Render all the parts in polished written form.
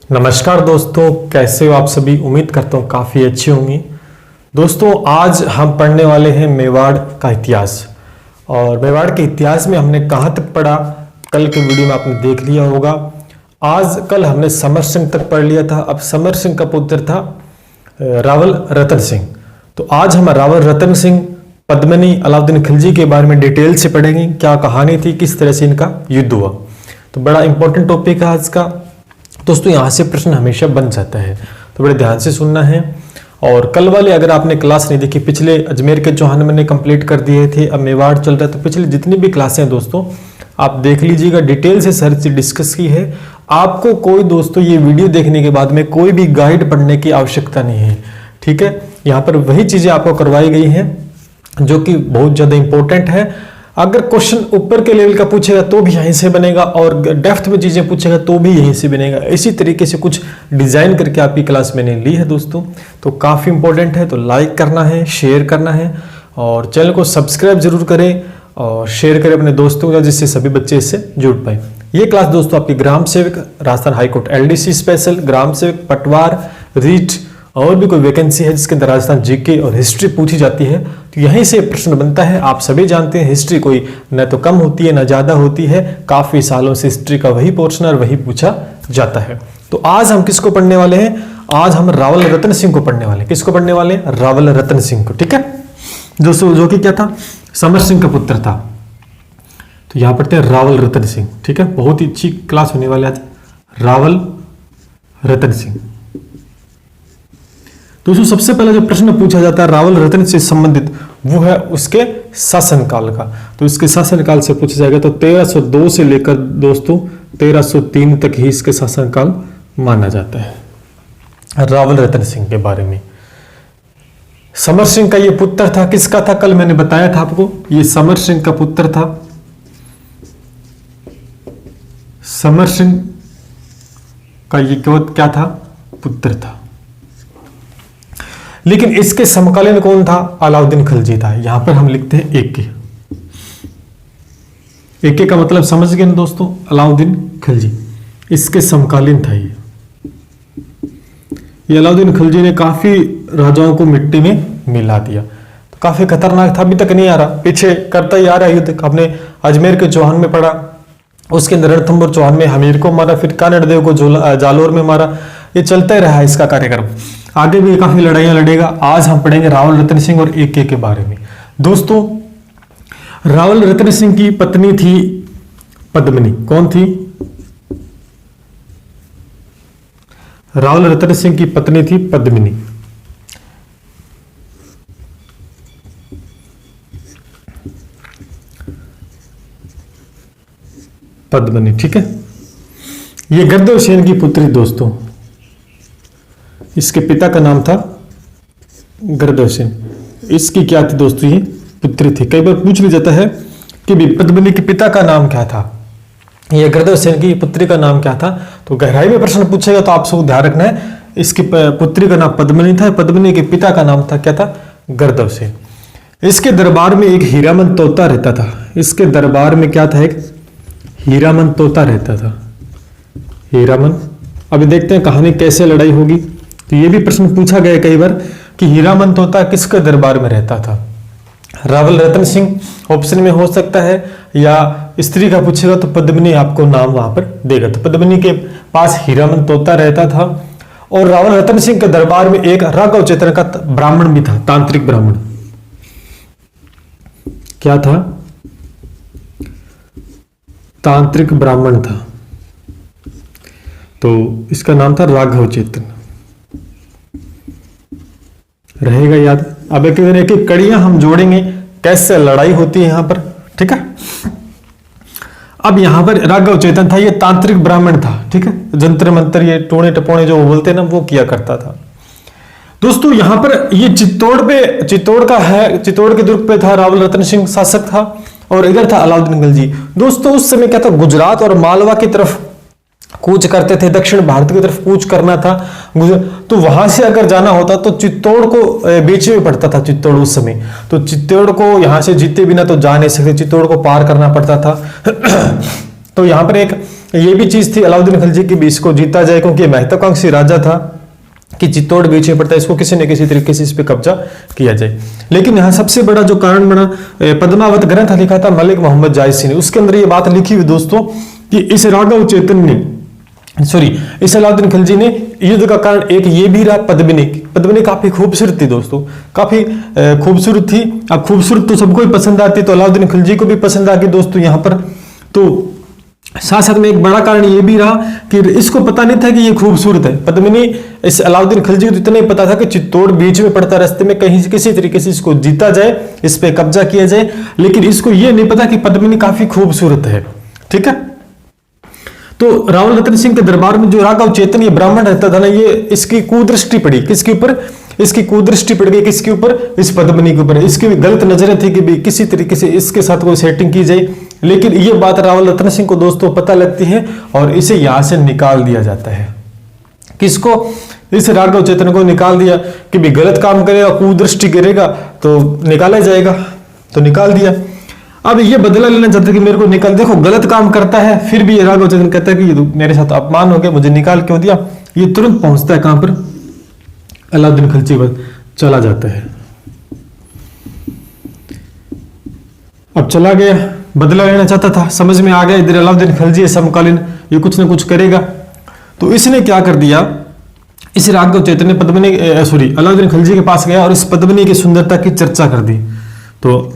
नमस्कार दोस्तों, कैसे हो आप सभी। उम्मीद करता हूँ काफ़ी अच्छे होंगे। दोस्तों, आज हम पढ़ने वाले हैं मेवाड़ का इतिहास। और मेवाड़ के इतिहास में हमने कहाँ तक पढ़ा, कल के वीडियो में आपने देख लिया होगा। कल हमने समर सिंह तक पढ़ लिया था। अब समर सिंह का पुत्र था रावल रतन सिंह। तो आज हम रावल रतन सिंह, पद्मिनी, अलाउद्दीन खिलजी के बारे में डिटेल से पढ़ेंगे। क्या कहानी थी, किस तरह से इनका युद्ध हुआ। तो बड़ा इंपॉर्टेंट टॉपिक है आज का दोस्तों। यहाँ से प्रश्न हमेशा बन जाता है, तो बड़े ध्यान से सुनना है। और कल वाले अगर आपने क्लास नहीं देखी, पिछले अजमेर के चौहान मैंने कंप्लीट कर दिए थे, अब मेवाड़ चल रहा है, तो पिछले जितनी भी क्लासें हैं दोस्तों आप देख लीजिएगा। डिटेल से सर से डिस्कस की है। आपको कोई दोस्तों ये वीडियो देखने के बाद में कोई भी गाइड पढ़ने की आवश्यकता नहीं है, ठीक है। यहाँ पर वही चीजें आपको करवाई गई हैं जो कि बहुत ज्यादा इंपॉर्टेंट है। अगर क्वेश्चन ऊपर के लेवल का पूछेगा तो भी यहीं से बनेगा, और डेप्थ में चीजें पूछेगा तो भी यहीं से बनेगा। इसी तरीके से कुछ डिजाइन करके आपकी क्लास मैंने ली है दोस्तों, तो काफी इंपॉर्टेंट है। तो लाइक करना है, शेयर करना है, और चैनल को सब्सक्राइब जरूर करें और शेयर करें अपने दोस्तों का, जिससे सभी बच्चे इससे जुड़ पाए। ये क्लास दोस्तों आपकी ग्राम सेवक, राजस्थान हाईकोर्ट LDC स्पेशल, ग्राम सेवक, पटवार, रीट और भी कोई वैकेंसी है जिसके अंदर राजस्थान जीके और हिस्ट्री पूछी जाती है, तो यहीं से प्रश्न बनता है। आप सभी जानते हैं हिस्ट्री कोई न तो कम होती है न ज्यादा होती है। काफी सालों से हिस्ट्री का वही पोर्शन और वही पूछा जाता है। तो आज हम किसको पढ़ने वाले हैं? आज हम रावल रतन सिंह को पढ़ने वाले हैं। किसको पढ़ने वाले हैं? रावल रतन सिंह को, ठीक है। जो कि क्या था? समर सिंह का पुत्र था। तो यहां पढ़ते हैं रावल रतन सिंह, ठीक है। बहुत ही अच्छी क्लास होने वाली आज। रावल रतन सिंह। दोस्तों, सबसे पहले जो प्रश्न पूछा जाता है रावल रतन से संबंधित, वो है उसके शासनकाल का। तो इसके शासनकाल से पूछा जाएगा तो 1302 से लेकर दोस्तों 1303 तक ही इसके शासनकाल माना जाता है। रावल रतन सिंह के बारे में, समर सिंह का ये पुत्र था। किसका था? कल मैंने बताया था आपको, ये समर सिंह का पुत्र था। समर सिंह का ये क्या था? पुत्र था। लेकिन इसके समकालीन कौन था? अलाउद्दीन खिलजी था। यहां पर हम लिखते हैं एके। एके का मतलब समझ गए ना दोस्तों? अलाउद्दीन खिलजी इसके समकालीन था। ये अलाउद्दीन खिलजी ने काफी राजाओं को मिट्टी में मिला दिया, तो काफी खतरनाक था। अभी तक नहीं आ रहा, पीछे करता ही आ रहा है युद्ध। आपने अजमेर के चौहान में पढ़ा, उसके अंदर रणथंभौर चौहान में हमीर को मारा, फिर कानड़ देव को जालोर में मारा। ये चलता ही रहा इसका कार्यक्रम। आगे भी काफी लड़ाइयां लड़ेगा। आज हम पढ़ेंगे रावल रतन सिंह और एके के बारे में। दोस्तों, रावल रतन सिंह की पत्नी थी पद्मिनी। कौन थी? रावल रतन सिंह की पत्नी थी पद्मिनी। पद्मिनी, ठीक है। ये गर्दव सेन की पुत्री दोस्तों। इसके पिता का नाम था गर्दव सेन। इसकी क्या थी दोस्तों? ये पुत्री थी। कई बार पूछ भी जाता है कि पद्मिनी के पिता का नाम क्या था, ये गर्दव सेन की पुत्री का नाम क्या था। तो गहराई में प्रश्न पूछेगा तो आप सबको ध्यान रखना है, इसकी पुत्री का नाम पद्मिनी था, पद्मिनी के पिता का नाम था क्या था? गर्दव सेन। इसके दरबार में एक हीरामन तोता रहता था। इसके दरबार में क्या था? एक हीरामन तोता रहता था। हीरामन। अभी देखते हैं कहानी कैसे लड़ाई होगी। तो ये भी प्रश्न पूछा गया कई बार कि हीरामन तोता किसके दरबार में रहता था? रावल रतन सिंह ऑप्शन में हो सकता है, या स्त्री का पूछेगा तो पद्मिनी आपको नाम वहां पर देगा। तो पद्मिनी के पास हीरामन तोता रहता था। और रावल रतन सिंह के दरबार में एक राघव चेतन का ब्राह्मण भी था, तांत्रिक ब्राह्मण। क्या था? तांत्रिक ब्राह्मण था। तो इसका नाम था राघव चेतन। रहेगा याद। अब एक एक कड़ियां हम जोड़ेंगे, कैसे लड़ाई होती है यहां पर, ठीक है। अब यहां पर राघव चेतन था, ये तांत्रिक ब्राह्मण था, ठीक है। जंतर मंत्र, ये टोने टपोने जो बोलते हैं ना, वो किया करता था। दोस्तों, यहां पर ये चित्तौड़ का है, चित्तौड़ के दुर्ग पे था रावल रतन सिंह शासक था, और इधर था अलाउद्दीन खिलजी। दोस्तों, उस समय क्या था? गुजरात और मालवा की तरफ कूच करते थे, दक्षिण भारत की तरफ कूच करना था। तो वहां से अगर जाना होता तो चित्तौड़ को बीच में पड़ता था। चित्तौड़ उस समय, तो चित्तौड़ को यहां से जीते बिना तो जा नहीं सकते, चित्तौड़ को पार करना पड़ता था। तो यहां पर एक ये भी चीज थी अलाउद्दीन खिलजी की भी इसको जीता जाए, क्योंकि महत्वाकांक्षी राजा था कि चित्तौड़ बीच में पड़ता है, इसको किसी न किसी तरीके से इस पे कब्जा किया जाए। लेकिन यहाँ सबसे बड़ा जो कारण बना, पद्मावत ग्रंथ लिखा था मलिक मोहम्मद जायसी ने, उसके अंदर ये बात लिखी हुई दोस्तों कि इस राघव चेतन ने इस अलाउद्दीन खिलजी ने युद्ध का कारण एक ये भी रहा पद्मिनी। पद्मिनी काफी खूबसूरत थी दोस्तों, काफी खूबसूरत थी। अब खूबसूरत तो सबको ही पसंद आती, तो अलाउद्दीन खिलजी को भी पसंद आ गई दोस्तों यहाँ पर। तो साथ साथ में एक बड़ा कारण ये भी रहा कि इसको पता नहीं था कि ये खूबसूरत है पद्मिनी। इस अलाउद्दीन खिलजी को इतना ही पता था कि चित्तौड़ बीच में पड़ता, रास्ते में कहीं किसी तरीके से इसको जीता जाए, इस पे कब्जा किया जाए, लेकिन इसको ये नहीं पता कि पद्मिनी काफी खूबसूरत है। ठीक है, तो रावल रतन सिंह के दरबार में जो राघव चेतन ये ब्राह्मण रहता था ना, ये इसकी कुदृष्टि पड़ी किसके ऊपर, इसकी कुदृष्टि पड़ गई किसके ऊपर, इस पद्मिनी के ऊपर। इसकी भी गलत नजरें थी कि भी किसी तरीके से इसके साथ कोई सेटिंग की जाए, लेकिन ये बात रावल रतन सिंह को दोस्तों पता लगती है और इसे यहां से निकाल दिया जाता है। किसको, इस राघव चेतन को निकाल दिया कि भी गलत काम करेगा, कुदृष्टि करेगा तो निकाला जाएगा, तो निकाल दिया। अब ये बदला लेना चाहते कि मेरे को निकाल, देखो गलत काम करता है फिर भी ये राघव चेतन कहता है कि ये मेरे साथ अपमान हो गया, मुझे निकाल क्यों दिया। ये तुरंत पहुंचता है कहां पर, अलाउद्दीन खिलजी पर चला जाता है। अब चला गया, बदला लेना चाहता था, समझ में आ गया इधर अलाउद्दीन खिलजी समकालीन ये कुछ ना कुछ करेगा, तो इसने क्या कर दिया, इस राघव चेतन ने पद्मिनी अलाउद्दीन खिलजी के पास गया और इस पद्मिनी की सुंदरता की चर्चा कर दी। तो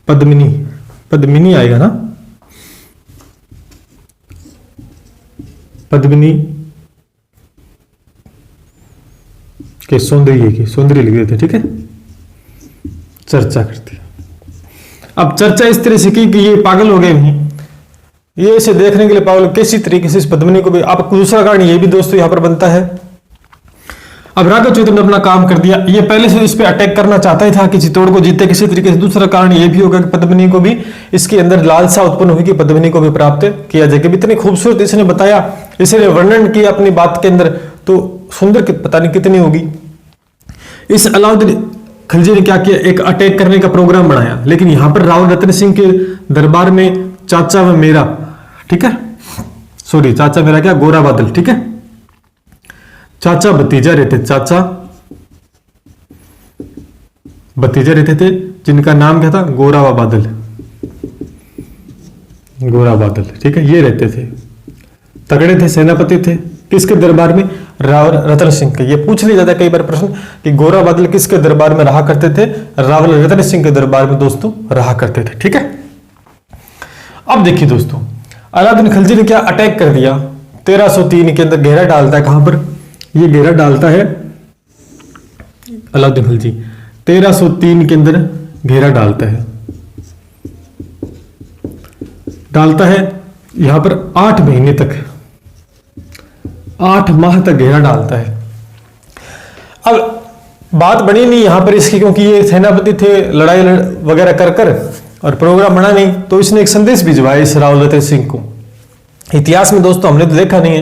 पद्मिनी आएगा ना, पद्मिनी के सौंदर्य लिख देते, ठीक है, चर्चा करते। अब चर्चा इस तरह से की कि ये पागल हो गए नहीं, ये इसे देखने के लिए पागल, किसी तरीके से इस पद्मिनी को भी। अब दूसरा कारण ये भी दोस्तों यहां पर बनता है, अब राघव चेतन ने अपना काम कर दिया, ये पहले से इस पे अटैक करना चाहता ही था कि चित्तौड़ को जीते किसी तरीके से। दूसरा कारण ये भी होगा कि पद्मिनी को भी इसके अंदर लालसा उत्पन्न हुई कि पद्मिनी को भी प्राप्त किया जाए, कि इतनी खूबसूरत इसने बताया, इसने वर्णन किया अपनी बात के अंदर, तो सुंदर पता नहीं कितनी होगी। इस अलाउद्दीन खिलजी ने क्या किया, एक अटैक करने का प्रोग्राम बनाया, लेकिन यहां पर रावल रतन सिंह के दरबार में चाचा व मेरा, ठीक है, चाचा मेरा क्या, गोरा बादल, ठीक है, चाचा भतीजा रहते, चाचा भतीजा रहते थे, जिनका नाम क्या था, गोरा बादल, ठीक है, ये रहते थे, तगड़े थे, सेनापति थे, किसके दरबार में, रावल रतन सिंह के। ये पूछ लिया जाता है कई बार प्रश्न कि गोरा बादल किसके दरबार में रहा करते थे, रावल रतन सिंह के दरबार में दोस्तों रहा करते थे। ठीक है, अब देखिए दोस्तों, अलाउद्दीन खिलजी ने क्या अटैक कर दिया, 1303 के अंदर घेरा डालता है, कहां पर, ये घेरा डालता है अलाउद्दीन खिलजी, 1303 के अंदर घेरा डालता है यहां पर 8 महीने तक, 8 माह तक घेरा डालता है। अब बात बनी नहीं यहां पर इसकी, क्योंकि ये सेनापति थे, लड़ाई वगैरह कर और प्रोग्राम बना नहीं, तो इसने एक संदेश भिजवाया इस रावल रतन सिंह को। इतिहास में दोस्तों हमने तो देखा नहीं है,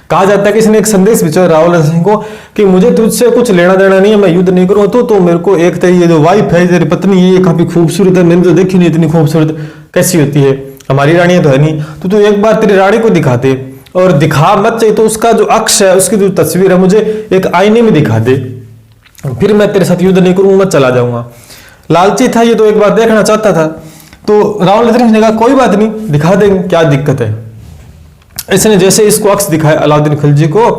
कहा जाता है कि इसने एक संदेश भिजवाया रावल रतन सिंह को कि मुझे तुझसे कुछ लेना देना नहीं है, मैं युद्ध नहीं करूंगा, तो मेरे को एक तेरी ये जो वाइफ है, तेरी पत्नी है, ये काफी खूबसूरत है, मैंने तो देखी नहीं इतनी खूबसूरत कैसी होती है, हमारी रानी तो है नहीं, तो एक बार तेरी रानी को दिखा दे, और दिखा मत चाहिए तो उसका जो अक्ष है, उसकी जो तस्वीर है, मुझे एक आईने में दिखा दे, फिर मैं तेरे साथ युद्ध नहीं करूंगा, मैं चला जाऊंगा। लालची था ये, तो एक बार देखना चाहता था। तो रावल रतन सिंह ने कहा कोई बात नहीं, दिखा देंगे, क्या दिक्कत है। इसने जैसे इसको अक्ष दिखाया अलाउद्दीन खिलजी को,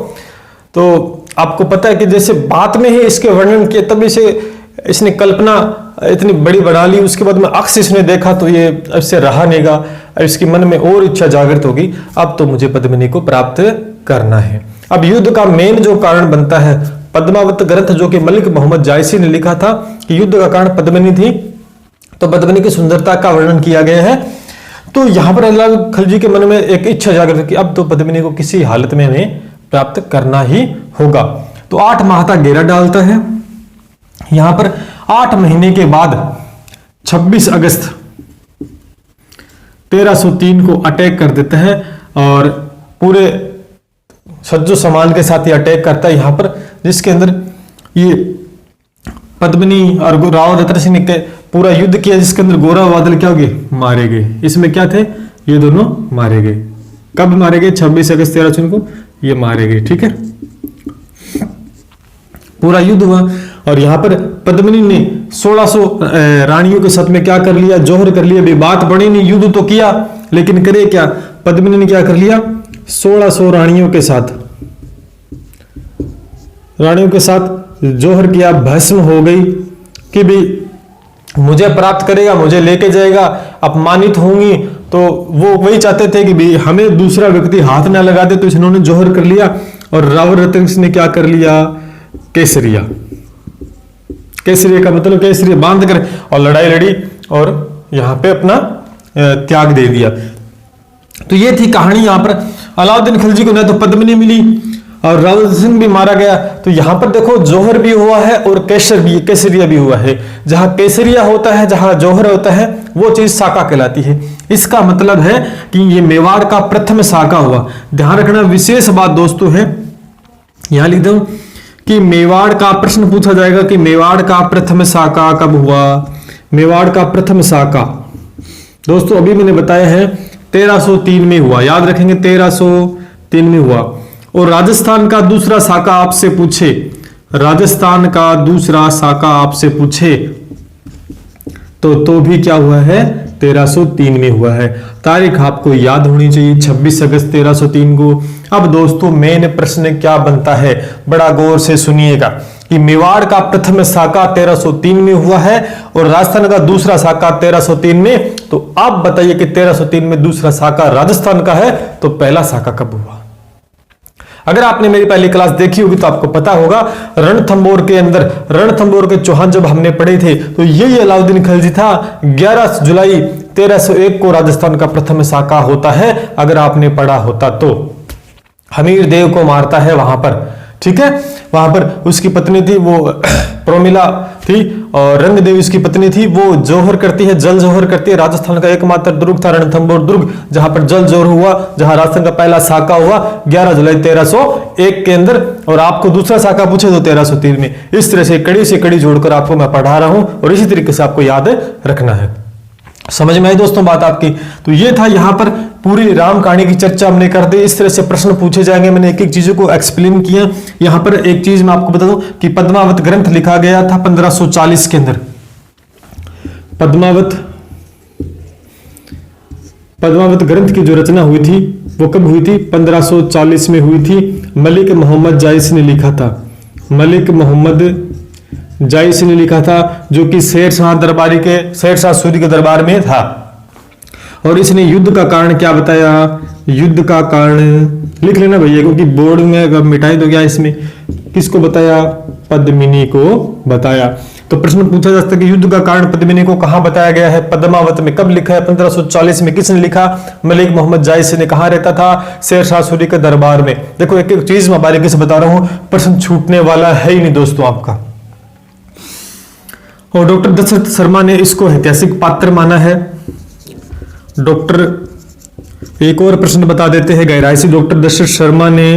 तो आपको पता है कि जैसे बात में ही इसके वर्णन किए, तब इसने कल्पना इतनी बड़ी बना ली, उसके बाद में अक्ष इसने देखा तो ये इससे रहा नहींगा, इसके मन में और इच्छा जागृत होगी, अब तो मुझे पद्मिनी को प्राप्त करना है। अब युद्ध का मेन जो कारण बनता है पद्मावत ग्रंथ, जो कि मलिक मोहम्मद जायसी ने लिखा था कि युद्ध का कारण पद्मिनी थी, तो पद्मिनी की सुंदरता का वर्णन किया गया है। तो यहां पर अलाउद्दीन खिलजी के मन में एक इच्छा जागृत कि अब तो पद्मिनी को किसी हालत में हमें प्राप्त करना ही होगा। तो 8 माह तक घेरा डालता है। यहां पर 8 महीने के बाद 26 अगस्त 1303 को अटैक कर देता है और पूरे सज्जो सामान के साथ ये अटैक करता है यहां पर, जिसके अंदर ये पद्मिनी और रावल रतन सिंह ने पूरा युद्ध किया, जिसके अंदर गोरा बादल क्या हो गए, मारे गए। इसमें क्या थे, ये दोनों मारे गए। कब मारे गए? 26 अगस्त 1304 को ये मारे गए। ठीक है, पूरा युद्ध हुआ और यहां पर पद्मिनी ने 1600 रानियों के साथ में क्या कर लिया? जोहर कर लिया। अभी बात बड़ी नहीं, युद्ध तो किया लेकिन करे क्या? पद्मिनी ने क्या कर लिया? 1600 रानियों के साथ जोहर किया, भस्म हो गई कि भी मुझे प्राप्त करेगा, मुझे लेके जाएगा, अपमानित होंगी। तो वो वही चाहते थे कि भी हमें दूसरा व्यक्ति हाथ ना लगा दे, तो इन्होंने जोहर कर लिया। और रावल रतन सिंह ने क्या कर लिया? केसरिया का मतलब केसरिया बांध कर और लड़ाई लड़ी और यहां पे अपना त्याग दे दिया। तो ये थी कहानी। यहां पर अलाउद्दीन खिलजी को ना तो पद्मिनी मिली और रावल सिंह भी मारा गया। तो यहां पर देखो जोहर भी हुआ है और केसरिया भी हुआ है। जहां केसरिया होता है, जहां जोहर होता है, वो चीज साका कहलाती है। इसका मतलब है कि ये मेवाड़ का प्रथम साका हुआ। ध्यान रखना विशेष बात दोस्तों है, यहां लिख दो कि मेवाड़ का प्रश्न पूछा जाएगा कि मेवाड़ का प्रथम साका कब हुआ? मेवाड़ का प्रथम साका दोस्तों अभी मैंने बताया है 1303 में हुआ। याद रखेंगे 1303 में हुआ। और राजस्थान का दूसरा साका आपसे पूछे, राजस्थान का दूसरा साका आपसे पूछे तो भी क्या हुआ है? 1303 में हुआ है। तारीख आपको याद होनी चाहिए 26 अगस्त 1303 को। अब दोस्तों मेन प्रश्न क्या बनता है, बड़ा गौर से सुनिएगा कि मेवाड़ का प्रथम साका 1303 में हुआ है और राजस्थान का दूसरा साका 1303 में। तो आप बताइए कि 1303 में दूसरा साका राजस्थान का है, तो पहला साका कब हुआ? अगर आपने मेरी पहली क्लास देखी होगी तो आपको पता होगा रणथंबोर के अंदर, रणथंबोर के चौहान जब हमने पढ़े थे तो यही अलाउद्दीन खिलजी था। 11 जुलाई 1301 को राजस्थान का प्रथम साका होता है। अगर आपने पढ़ा होता तो हमीर देव को मारता है वहां पर। ठीक है, वहां पर उसकी पत्नी थी वो प्रोमिला थी और रंग देवी उसकी पत्नी थी। वो जोहर करती है, जल जोहर करती है। राजस्थान का एकमात्र दुर्ग था रणथंबोर दुर्ग, जहां पर जल जोहर हुआ, जहां राजस्थान का पहला साका हुआ 11 जुलाई 1301 के अंदर। और आपको दूसरा साका पूछे तो 1303 में। इस तरह से कड़ी से कड़ी जोड़कर आपको मैं पढ़ा रहा हूं और इसी तरीके से आपको याद रखना है। समझ में आई दोस्तों बात आपकी? तो ये था, यहां पर पूरी राम कहानी की चर्चा हमने कर दी। इस तरह से प्रश्न पूछे जाएंगे। मैंने एक एक चीजों को एक्सप्लेन किया। यहां पर एक चीज मैं आपको बता दूं कि पद्मावत ग्रंथ लिखा गया था 1540 के अंदर। पद्मावत ग्रंथ की जो रचना हुई थी वो कब हुई थी? 1540 में हुई थी। मलिक मोहम्मद जायसी ने लिखा था। मलिक मोहम्मद जायसी ने लिखा था, जो कि शेरशाह सूरी के दरबार में था। और इसने युद्ध का कारण क्या बताया? युद्ध का कारण लिख लेना भैया, क्योंकि बोर्ड में अगर मिटाई तो क्या इसमें किसको बताया? पद्मिनी को बताया। तो प्रश्न पूछा जा सकता है कि युद्ध का कारण पद्मिनी को कहां बताया गया है? पद्मावत में। कब लिखा है? 1540 में। किसने लिखा? मलिक मोहम्मद जायसी ने। कहां रहता था? शेरशाह सूरी के दरबार में। देखो एक एक चीज मैं बारीकी से बता रहा हूं, प्रश्न छूटने वाला है ही नहीं दोस्तों आपका। और डॉक्टर दशरथ शर्मा ने इसको ऐतिहासिक पात्र माना है। डॉक्टर एक और प्रश्न बता देते हैं गहराई से। डॉक्टर दशरथ शर्मा ने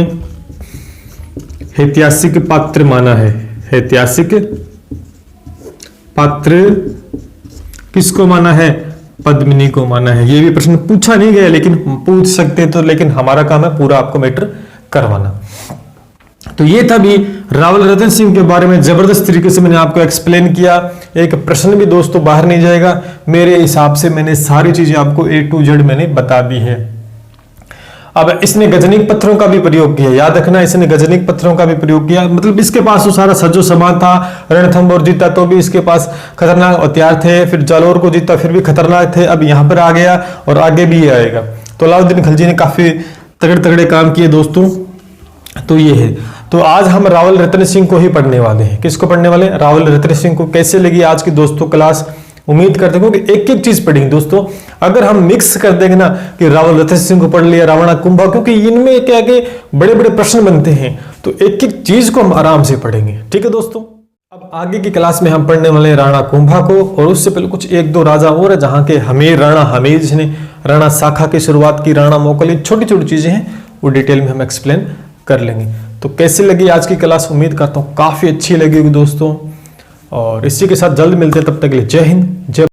ऐतिहासिक पात्र माना है। ऐतिहासिक पात्र किसको माना है? पद्मिनी को माना है। ये भी प्रश्न पूछा नहीं गया लेकिन पूछ सकते तो, लेकिन हमारा काम है पूरा आपको मैटर करवाना। तो ये था भी रावल रतन सिंह के बारे में जबरदस्त तरीके से मैंने आपको एक्सप्लेन किया। एक प्रश्न भी दोस्तों बाहर नहीं जाएगा। मेरे हिसाब से मैंने सारी चीजें आपको A to Z मैंने बता दी है। अब इसने गजनीक पत्थरों का भी प्रयोग किया। याद रखना, इसने गजनीक पत्थरों का भी प्रयोग किया। मतलब इसके पास तो सारा सज्जो सामान था। रणथंबोर जीता तो भी इसके पास खतरनाक हथियार थे। फिर जालौर को जीता फिर भी खतरनाक थे। अब यहां पर आ गया और आगे भी ये आएगा। तो अलाउद्दीन खिलजी ने काफी तगड़े तगड़े काम किए दोस्तों। तो ये है। तो आज हम रावल रतन सिंह को ही पढ़ने वाले हैं। किसको पढ़ने वाले? रावल रतन सिंह को। कैसे लगी आज की दोस्तों क्लास? उम्मीद करते हैं कि एक एक चीज पढ़ेंगे दोस्तों। अगर हम मिक्स कर देंगे ना कि रावल रतन सिंह को पढ़ लिया, रावणा कुंभा, क्योंकि इनमें क्या के बड़े बड़े प्रश्न बनते हैं, तो एक एक चीज को हम आराम से पढ़ेंगे। ठीक है दोस्तों। अब आगे की क्लास में हम पढ़ने वाले हैं राणा कुंभा को। और उससे पहले कुछ एक दो राजा और है, जहां के हमीर राणा हमीर जिसने राणा शाखा की शुरुआत की, राणा मोकल, छोटी छोटी चीजें हैं वो डिटेल में हम एक्सप्लेन कर लेंगे। तो कैसी लगी आज की क्लास? उम्मीद करता हूँ काफी अच्छी लगेगी दोस्तों। और इसी के साथ जल्द मिलते हैं, तब तक के लिए जय हिंद जय